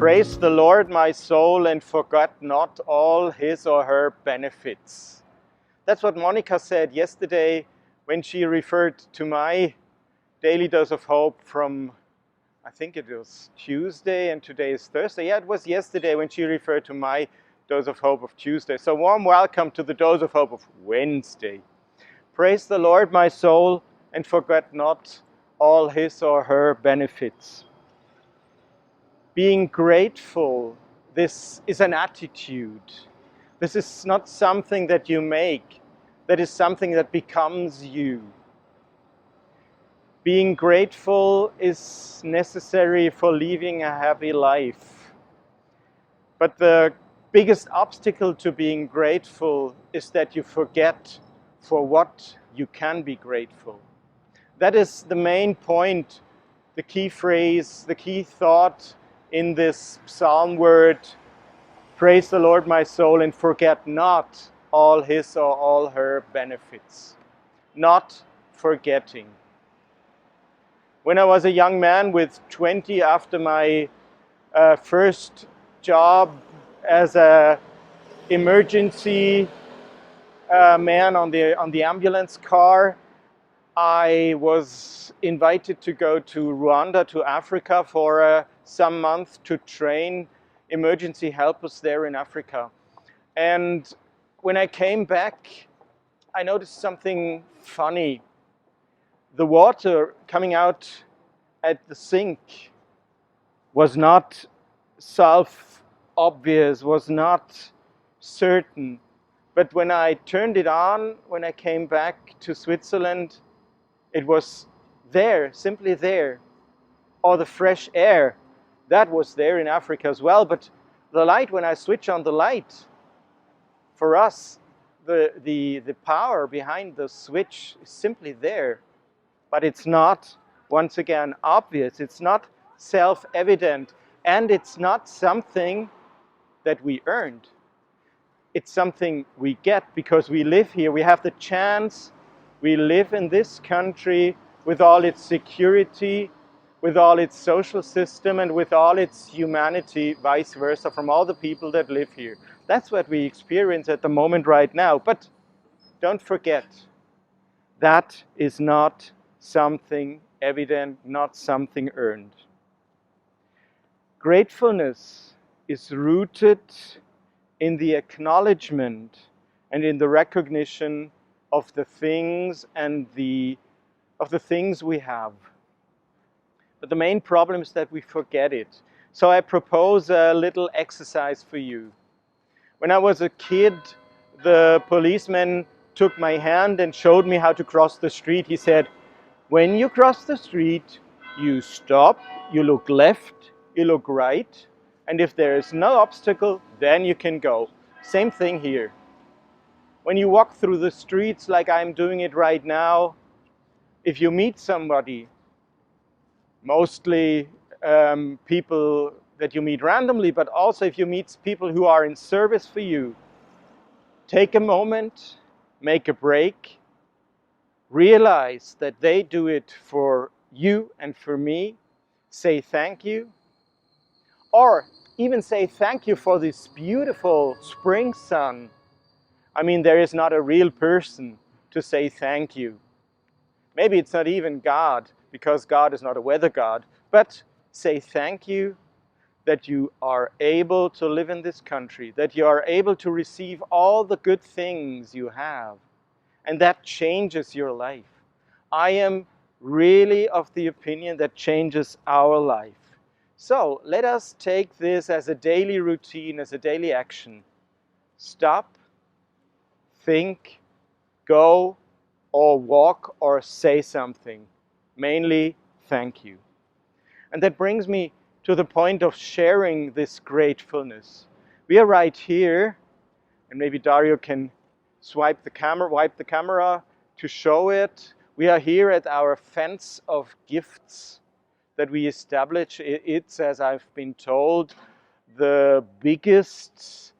Praise the Lord, my soul, and forget not all his or her benefits. That's what Monica said yesterday when she referred to my daily dose of hope from, I think it was Tuesday and today is Thursday. Yeah, it was yesterday when she referred to my dose of hope of Tuesday. So warm welcome to the dose of hope of Wednesday. Praise the Lord, my soul, and forget not all his or her benefits. Being grateful, this is an attitude. This is not something that you make. That is something that becomes you. Being grateful is necessary for living a happy life. But the biggest obstacle to being grateful is that you forget for what you can be grateful. That is the main point, the key phrase, the key thought in this psalm word, praise the Lord my soul and forget not all his or all her benefits. Not forgetting. When I was a young man with 20, after my first job as an emergency man on the ambulance car, I was invited to go to Rwanda, to Africa, for some months to train emergency helpers there in Africa. And when I came back, I noticed something funny. The water coming out at the sink was not self-obvious, was not certain. But when I turned it on, when I came back to Switzerland, it was there, simply there. Or the fresh air, that was there in Africa as well. But the light, when I switch on the light, for us, the power behind the switch is simply there. But it's not, once again, obvious. It's not self-evident. And it's not something that we earned. It's something we get because we live here. We have the chance. We live in this country with all its security, with all its social system, and with all its humanity, vice versa, from all the people that live here. That's what we experience at the moment right now. But don't forget, that is not something evident, not something earned. Gratefulness is rooted in the acknowledgement and in the recognition of the things and of the things we have. But the main problem is that we forget it. So I propose a little exercise for you. When I was a kid, the policeman took my hand and showed me how to cross the street. He said, when you cross the street, you stop, you look left, you look right, and if there is no obstacle, then you can go. Same thing here. When you walk through the streets like I'm doing it right now, if you meet somebody, mostly people that you meet randomly, but also if you meet people who are in service for you, take a moment, make a break, realize that they do it for you and for me, say thank you, or even say thank you for this beautiful spring sun. I mean, there is not a real person to say thank you. Maybe it's not even God, because God is not a weather god, but say thank you that you are able to live in this country, that you are able to receive all the good things you have, and that changes your life. I am really of the opinion that changes our life. So let us take this as a daily routine, as a daily action. Stop, think, go, or walk, or say something. Mainly, thank you. And that brings me to the point of sharing this gratefulness. We are right here, and maybe Dario can wipe the camera to show it. We are here at our fence of gifts that we establish. It's, as I've been told, the biggest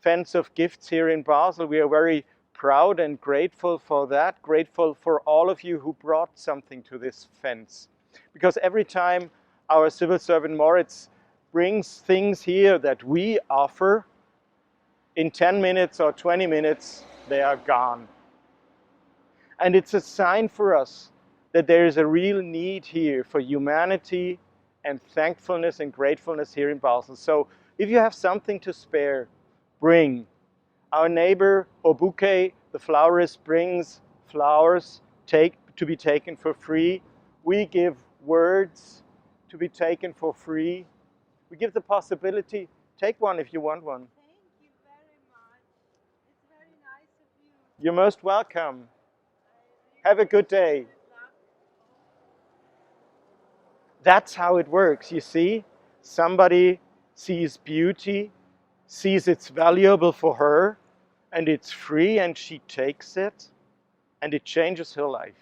fence of gifts here in Basel. We are very proud and grateful for that, grateful for all of you who brought something to this fence. Because every time our civil servant Moritz brings things here that we offer. In 10 minutes or 20 minutes, they are gone. And it's a sign for us that there is a real need here for humanity and thankfulness and gratefulness here in Basel. So if you have something to spare, bring. Our neighbor Obuke, the florist, brings flowers to be taken for free. We give words to be taken for free. We give the possibility, take one if you want one. Thank you very much. It's very nice of you. You're most welcome. Have a good day. That's how it works, you see? Somebody sees beauty, sees it's valuable for her, and it's free, and she takes it, and it changes her life.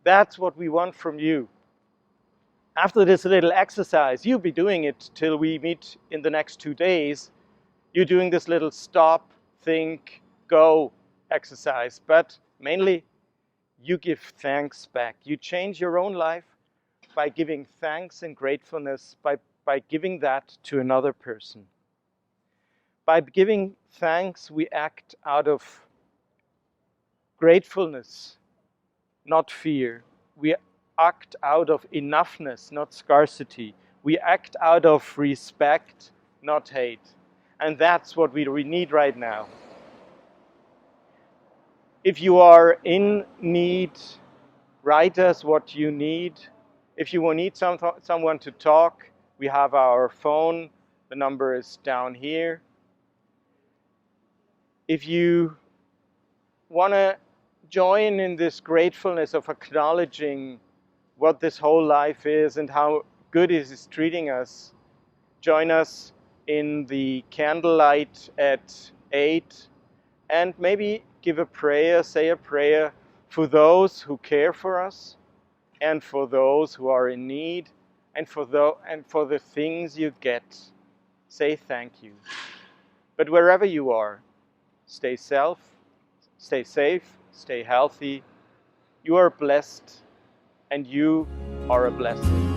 That's what we want from you. After this little exercise, you'll be doing it till we meet in the next 2 days. You're doing this little stop, think, go exercise, but mainly you give thanks back. You change your own life by giving thanks and gratefulness, by giving that to another person. By giving thanks, we act out of gratefulness, not fear. We act out of enoughness, not scarcity. We act out of respect, not hate. And that's what we need right now. If you are in need, write us what you need. If you will need someone to talk, we have our phone. The number is down here. If you want to join in this gratefulness of acknowledging what this whole life is and how good it is treating us, join us in the candlelight at 8, and maybe give a prayer, say a prayer for those who care for us, and for those who are in need, and for the things you get. Say thank you. But wherever you are, stay safe, stay healthy. You are blessed, and you are a blessing.